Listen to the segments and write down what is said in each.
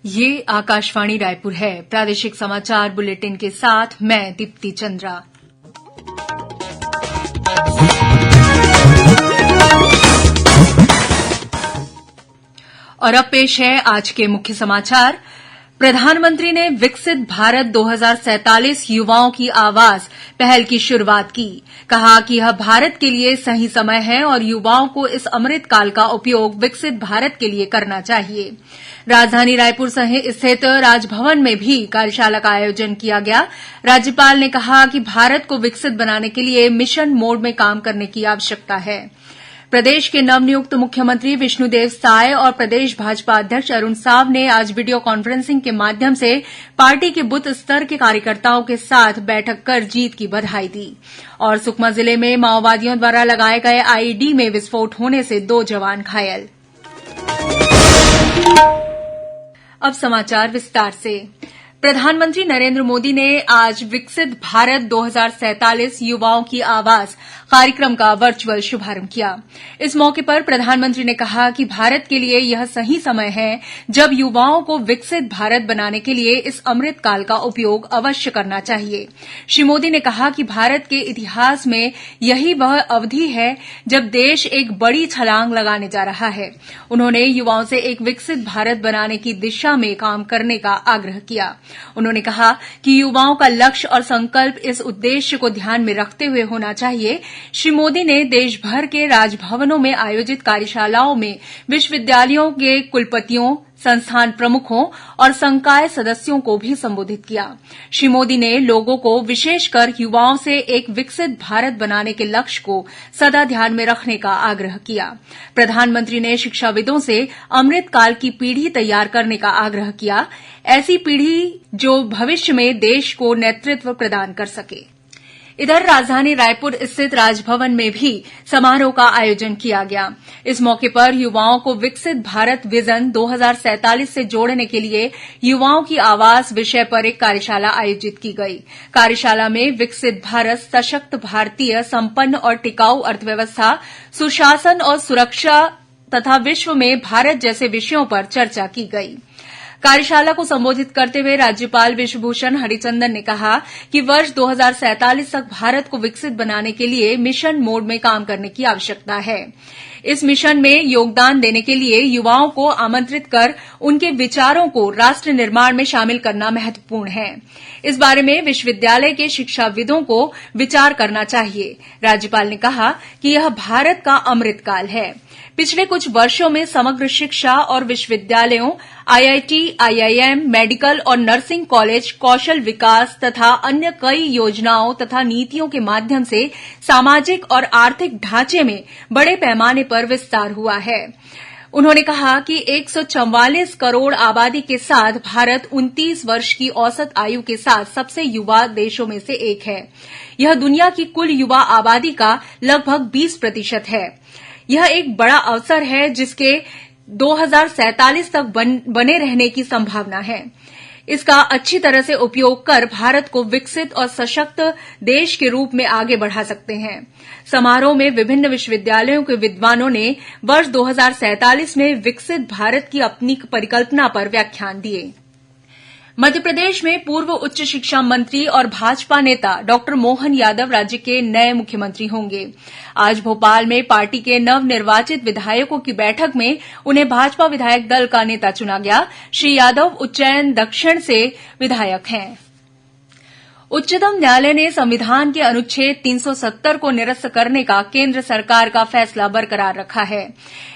ये आकाशवाणी रायपुर है। प्रादेशिक समाचार बुलेटिन के साथ मैं दीप्ति चंद्रा। और अब पेश है आज के मुख्य समाचार। प्रधानमंत्री ने विकसित भारत 2047 युवाओं की आवाज पहल की शुरूआत की। कहा कि यह भारत के लिए सही समय है और युवाओं को इस अमृतकाल का उपयोग विकसित भारत के लिए करना चाहिए। राजधानी रायपुर स्थित राजभवन में भी कार्यशाला का आयोजन किया गया। राज्यपाल ने कहा कि भारत को विकसित बनाने के लिए मिशन मोड में काम करने की आवश्यकता है। प्रदेश के नवनियुक्त मुख्यमंत्री विष्णुदेव साय और प्रदेश भाजपा अध्यक्ष अरुण साव ने आज वीडियो कॉन्फ्रेंसिंग के माध्यम से पार्टी के बूथ स्तर के कार्यकर्ताओं के साथ बैठक कर जीत की बधाई दी। और सुकमा जिले में माओवादियों द्वारा लगाए गए आईईडी में विस्फोट होने से 2 जवान घायल। अब समाचार विस्तार से। प्रधानमंत्री नरेंद्र मोदी ने आज विकसित भारत 2047 युवाओं की आवाज कार्यक्रम का वर्चुअल शुभारंभ किया। इस मौके पर प्रधानमंत्री ने कहा कि भारत के लिए यह सही समय है जब युवाओं को विकसित भारत बनाने के लिए इस अमृतकाल का उपयोग अवश्य करना चाहिए। श्री मोदी ने कहा कि भारत के इतिहास में यही वह अवधि है जब देश एक बड़ी छलांग लगाने जा रहा है। उन्होंने युवाओं से एक विकसित भारत बनाने की दिशा में काम करने का आग्रह किया। उन्होंने कहा कि युवाओं का लक्ष्य और संकल्प इस उद्देश्य को ध्यान में रखते हुए होना चाहिए। श्री मोदी ने देश भर के राजभवनों में आयोजित कार्यशालाओं में विश्वविद्यालयों के कुलपतियों, संस्थान प्रमुखों और संकाय सदस्यों को भी संबोधित किया। श्री मोदी ने लोगों को, विशेषकर युवाओं से एक विकसित भारत बनाने के लक्ष्य को सदा ध्यान में रखने का आग्रह किया। प्रधानमंत्री ने शिक्षाविदों से अमृतकाल की पीढ़ी तैयार करने का आग्रह किया, ऐसी पीढ़ी जो भविष्य में देश को नेतृत्व प्रदान कर सके। इधर राजधानी रायपुर स्थित राजभवन में भी समारोह का आयोजन किया गया। इस मौके पर युवाओं को विकसित भारत विजन 2047 से जोड़ने के लिए युवाओं की आवाज विषय पर एक कार्यशाला आयोजित की गई। कार्यशाला में विकसित भारत, सशक्त भारतीय, संपन्न और टिकाऊ अर्थव्यवस्था, सुशासन और सुरक्षा तथा विश्व में भारत जैसे विषयों पर चर्चा की गई। कार्यशाला को संबोधित करते हुए राज्यपाल विश्वभूषण हरिचंदन ने कहा कि वर्ष 2047 तक भारत को विकसित बनाने के लिए मिशन मोड में काम करने की आवश्यकता है। इस मिशन में योगदान देने के लिए युवाओं को आमंत्रित कर उनके विचारों को राष्ट्र निर्माण में शामिल करना महत्वपूर्ण है। इस बारे में विश्वविद्यालय के शिक्षाविदों को विचार करना चाहिए। राज्यपाल ने कहा कि यह भारत का अमृतकाल है। पिछले कुछ वर्षों में समग्र शिक्षा और विश्वविद्यालयों, आईआईटी, आईआईएम, मेडिकल और नर्सिंग कॉलेज, कौशल विकास तथा अन्य कई योजनाओं तथा नीतियों के माध्यम से सामाजिक और आर्थिक ढांचे में बड़े पैमाने पर विस्तार हुआ है। उन्होंने कहा कि 144 करोड़ आबादी के साथ भारत 29 वर्ष की औसत आयु के साथ सबसे युवा देशों में से एक है। यह दुनिया की कुल युवा आबादी का लगभग 20% है। यह एक बड़ा अवसर है जिसके 2047 तक बने रहने की संभावना है। इसका अच्छी तरह से उपयोग कर भारत को विकसित और सशक्त देश के रूप में आगे बढ़ा सकते हैं। समारोह में विभिन्न विश्वविद्यालयों के विद्वानों ने वर्ष 2047 में विकसित भारत की अपनी परिकल्पना पर व्याख्यान दिए। मध्यप्रदेश में पूर्व उच्च शिक्षा मंत्री और भाजपा नेता डॉक्टर मोहन यादव राज्य के नए मुख्यमंत्री होंगे। आज भोपाल में पार्टी के नवनिर्वाचित विधायकों की बैठक में उन्हें भाजपा विधायक दल का नेता चुना गया। श्री यादव उज्जैन दक्षिण से विधायक हैं। उच्चतम न्यायालय ने संविधान के अनुच्छेद 370 को निरस्त करने का केंद्र सरकार का फैसला बरकरार रखा है।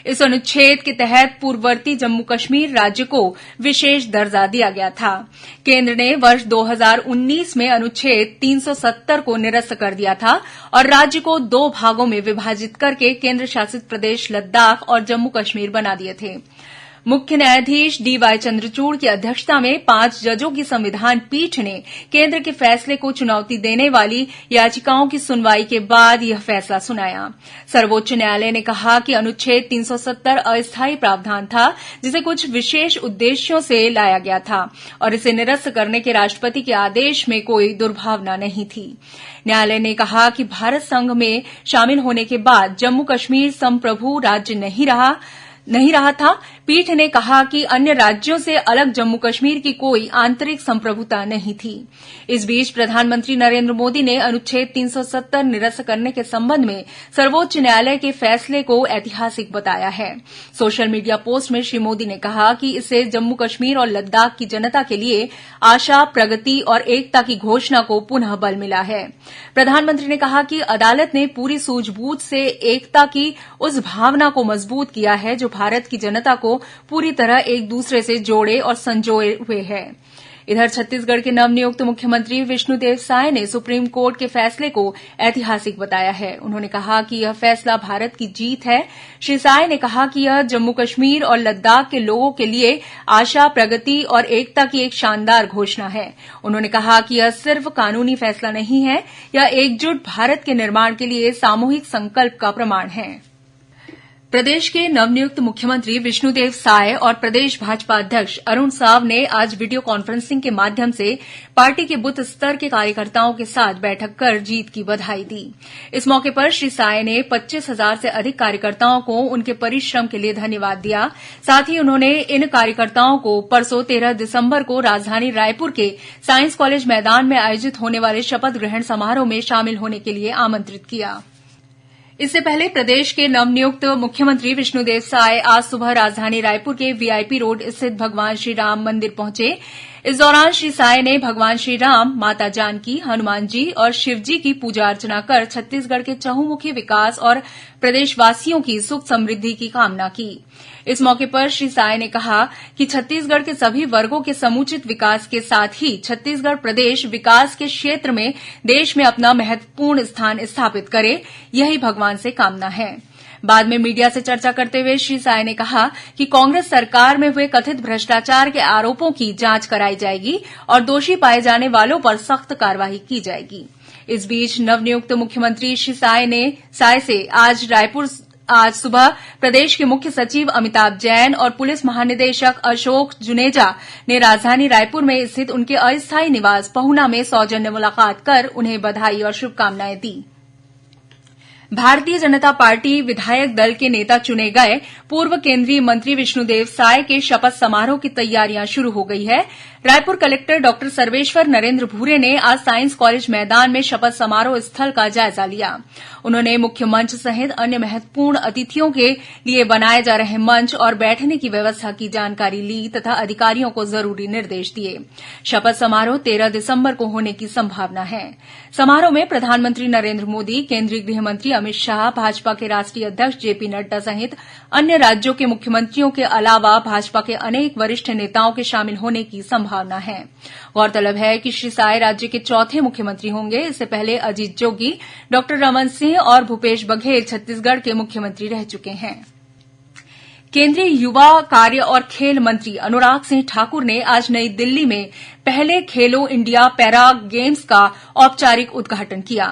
इस अनुच्छेद के तहत पूर्ववर्ती जम्मू कश्मीर राज्य को विशेष दर्जा दिया गया था। केंद्र ने वर्ष 2019 में अनुच्छेद 370 को निरस्त कर दिया था और राज्य को 2 भागों में विभाजित करके केंद्र शासित प्रदेश लद्दाख और जम्मू कश्मीर बना दिए थे। मुख्य न्यायाधीश डीवाई चंद्रचूड़ की अध्यक्षता में 5 जजों की संविधान पीठ ने केंद्र के फैसले को चुनौती देने वाली याचिकाओं की सुनवाई के बाद यह फैसला सुनाया। सर्वोच्च न्यायालय ने कहा कि अनुच्छेद 370 अस्थायी प्रावधान था जिसे कुछ विशेष उद्देश्यों से लाया गया था और इसे निरस्त करने के राष्ट्रपति के आदेश में कोई दुर्भावना नहीं थी। न्यायालय ने कहा कि भारत संघ में शामिल होने के बाद जम्मू कश्मीर संप्रभु राज्य नहीं रहा। नहीं रहा था। पीठ ने कहा कि अन्य राज्यों से अलग जम्मू कश्मीर की कोई आंतरिक संप्रभुता नहीं थी। इस बीच प्रधानमंत्री नरेंद्र मोदी ने अनुच्छेद 370 निरस्त करने के संबंध में सर्वोच्च न्यायालय के फैसले को ऐतिहासिक बताया है। सोशल मीडिया पोस्ट में श्री मोदी ने कहा कि इससे जम्मू कश्मीर और लद्दाख की जनता के लिए आशा, प्रगति और एकता की घोषणा को पुनः बल मिला है। प्रधानमंत्री ने कहा कि अदालत ने पूरी सूझबूझ से एकता की उस भावना को मजबूत किया है जो भारत की जनता को पूरी तरह एक दूसरे से जोड़े और संजोए हुए है। इधर छत्तीसगढ़ के नवनियुक्त मुख्यमंत्री विष्णुदेव साय ने सुप्रीम कोर्ट के फैसले को ऐतिहासिक बताया है। उन्होंने कहा कि यह फैसला भारत की जीत है। श्री साय ने कहा कि यह जम्मू कश्मीर और लद्दाख के लोगों के लिए आशा, प्रगति और एकता की एक शानदार घोषणा है। उन्होंने कहा कि यह सिर्फ कानूनी फैसला नहीं है, यह एकजुट भारत के निर्माण के लिए सामूहिक संकल्प का प्रमाण है। प्रदेश के नवनियुक्त मुख्यमंत्री विष्णुदेव साय और प्रदेश भाजपा अध्यक्ष अरुण साव ने आज वीडियो कॉन्फ्रेंसिंग के माध्यम से पार्टी के बूथ स्तर के कार्यकर्ताओं के साथ बैठक कर जीत की बधाई दी। इस मौके पर श्री साय ने 25,000 से अधिक कार्यकर्ताओं को उनके परिश्रम के लिए धन्यवाद दिया। साथ ही उन्होंने इन कार्यकर्ताओं को परसों 13 दिसंबर को राजधानी रायपुर के साइंस कॉलेज मैदान में आयोजित होने वाले शपथ ग्रहण समारोह में शामिल होने के लिए आमंत्रित किया। इससे पहले प्रदेश के नवनियुक्त मुख्यमंत्री विष्णुदेव साय आज सुबह राजधानी रायपुर के वीआईपी रोड स्थित भगवान श्री राम मंदिर पहुंचे। इस दौरान श्री साय ने भगवान श्री राम, माता जानकी, हनुमान जी और शिव जी की पूजा अर्चना कर छत्तीसगढ़ के चहुमुखी विकास और प्रदेशवासियों की सुख समृद्धि की कामना की। इस मौके पर श्री साय ने कहा कि छत्तीसगढ़ के सभी वर्गों के समुचित विकास के साथ ही छत्तीसगढ़ प्रदेश विकास के क्षेत्र में देश में अपना महत्वपूर्ण स्थान स्थापित करे, यही भगवान से कामना है। बाद में मीडिया से चर्चा करते हुए श्री साय ने कहा कि कांग्रेस सरकार में हुए कथित भ्रष्टाचार के आरोपों की जांच कराई जाएगी और दोषी पाए जाने वालों पर सख्त कार्रवाई की जाएगी। इस बीच नवनियुक्त मुख्यमंत्री श्री साय से आज सुबह प्रदेश के मुख्य सचिव अमिताभ जैन और पुलिस महानिदेशक अशोक जुनेजा ने राजधानी रायपुर में स्थित उनके अस्थायी निवास पहुना में सौजन्य मुलाकात कर उन्हें बधाई और शुभकामनाएं दी। भारतीय जनता पार्टी विधायक दल के नेता चुने गए पूर्व केंद्रीय मंत्री विष्णुदेव साय के शपथ समारोह की तैयारियां शुरू हो गई है। रायपुर कलेक्टर डॉ सर्वेश्वर नरेंद्र भूरे ने आज साइंस कॉलेज मैदान में शपथ समारोह स्थल का जायजा लिया। उन्होंने मुख्य मंच सहित अन्य महत्वपूर्ण अतिथियों के लिए बनाए जा रहे मंच और बैठने की व्यवस्था की जानकारी ली तथा अधिकारियों को जरूरी निर्देश दिए। शपथ समारोह 13 दिसंबर को होने की संभावना है। समारोह में प्रधानमंत्री नरेंद्र मोदी, केंद्रीय गृह मंत्री अमित शाह, भाजपा के राष्ट्रीय अध्यक्ष जेपी नड्डा सहित अन्य राज्यों के मुख्यमंत्रियों के अलावा भाजपा के अनेक वरिष्ठ नेताओं के शामिल होने की संभावना है। गौरतलब है कि श्री साय राज्य के चौथे मुख्यमंत्री होंगे। इससे पहले अजीत जोगी, डॉ रमन सिंह और भूपेश बघेल छत्तीसगढ़ के मुख्यमंत्री रह चुके हैं। केंद्रीय युवा कार्य और खेल मंत्री अनुराग सिंह ठाकुर ने आज नई दिल्ली में पहले खेलो इंडिया पैरा गेम्स का औपचारिक उद्घाटन किया।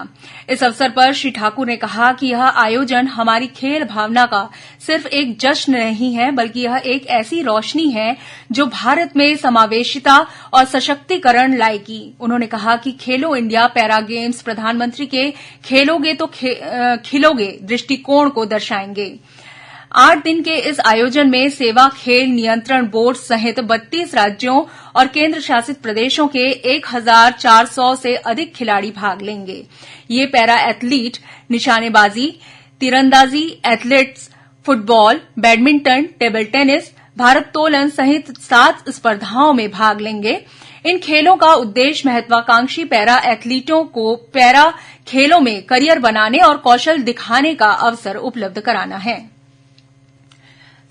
इस अवसर पर श्री ठाकुर ने कहा कि यह आयोजन हमारी खेल भावना का सिर्फ एक जश्न नहीं है, बल्कि यह एक ऐसी रोशनी है जो भारत में समावेशिता और सशक्तिकरण लाएगी। उन्होंने कहा कि खेलो इंडिया पैरा गेम्स प्रधानमंत्री के खेलोगे तो खिलोगे दृष्टिकोण को दर्शाएंगे। 8 दिन के इस आयोजन में सेवा खेल नियंत्रण बोर्ड सहित 32 राज्यों और केंद्र शासित प्रदेशों के 1,400 से अधिक खिलाड़ी भाग लेंगे। ये पैरा एथलीट निशानेबाजी, तीरंदाजी, athletics, football, badminton, table tennis, भारोत्तोलन सहित 7 स्पर्धाओं में भाग लेंगे। इन खेलों का उद्देश्य महत्वाकांक्षी पैरा एथलीटों को पैरा खेलों में करियर बनाने और कौशल दिखाने का अवसर उपलब्ध कराना है।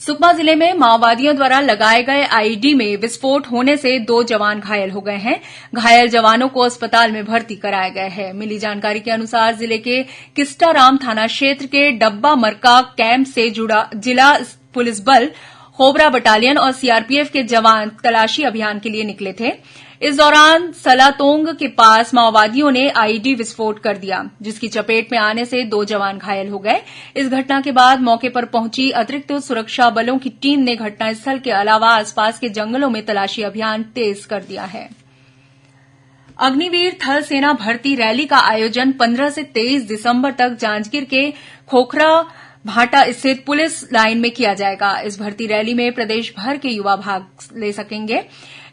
सुकमा जिले में माओवादियों द्वारा लगाए गए आईईडी में विस्फोट होने से 2 जवान घायल हो गए हैं। घायल जवानों को अस्पताल में भर्ती कराया गया है। मिली जानकारी के अनुसार जिले के किस्टाराम थाना क्षेत्र के डब्बा मरका कैंप से जुड़ा जिला पुलिस बल, कोबरा बटालियन और सीआरपीएफ के जवान तलाशी अभियान के लिए निकले थे। इस दौरान सलातोंग के पास माओवादियों ने आईईडी विस्फोट कर दिया, जिसकी चपेट में आने से 2 जवान घायल हो गए। इस घटना के बाद मौके पर पहुंची अतिरिक्त सुरक्षा बलों की टीम ने घटनास्थल के अलावा आसपास के जंगलों में तलाशी अभियान तेज कर दिया है। अग्निवीर थल सेना भर्ती रैली का आयोजन 15 से 23 दिसंबर तक जांजगीर के खोखरा भाटा स्थित पुलिस लाइन में किया जाएगा। इस भर्ती रैली में प्रदेश भर के युवा भाग ले सकेंगे।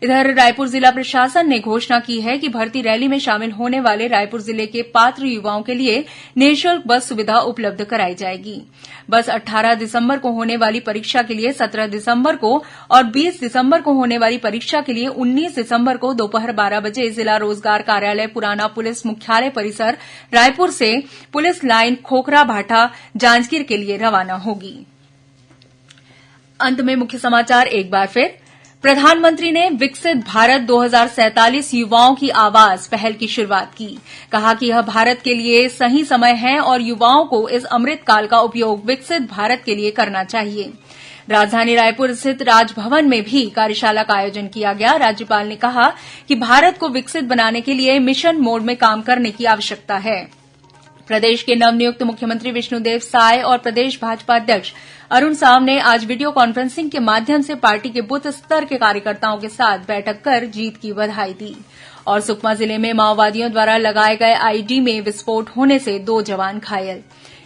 इधर रायपुर जिला प्रशासन ने घोषणा की है कि भर्ती रैली में शामिल होने वाले रायपुर जिले के पात्र युवाओं के लिए निःशुल्क बस सुविधा उपलब्ध कराई जाएगी। बस 18 दिसंबर को होने वाली परीक्षा के लिए 17 दिसंबर को और 20 दिसंबर को होने वाली परीक्षा के लिए 19 दिसंबर को दोपहर 12 बजे जिला रोजगार कार्यालय पुराना पुलिस मुख्यालय परिसर रायपुर से पुलिस लाइन खोखरा भाटा जांजगीर के लिए रवाना होगी। अंत में मुख्य समाचार एक बार फिर। प्रधानमंत्री ने विकसित भारत 2047 युवाओं की आवाज पहल की शुरुआत की। कहा कि यह भारत के लिए सही समय है और युवाओं को इस अमृतकाल का उपयोग विकसित भारत के लिए करना चाहिए। राजधानी रायपुर स्थित राजभवन में भी कार्यशाला का आयोजन किया गया। राज्यपाल ने कहा कि भारत को विकसित बनाने के लिए मिशन मोड में काम करने की आवश्यकता है। प्रदेश के नवनियुक्त मुख्यमंत्री विष्णुदेव साय और प्रदेश भाजपा अध्यक्ष अरुण साव ने आज वीडियो कॉन्फ्रेंसिंग के माध्यम से पार्टी के बूथ स्तर के कार्यकर्ताओं के साथ बैठक कर जीत की बधाई दी। और सुकमा जिले में माओवादियों द्वारा लगाए गए आईडी में विस्फोट होने से 2 जवान घायल।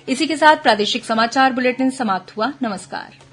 इसी के साथ प्रादेशिक समाचार बुलेटिन समाप्त हुआ। नमस्कार।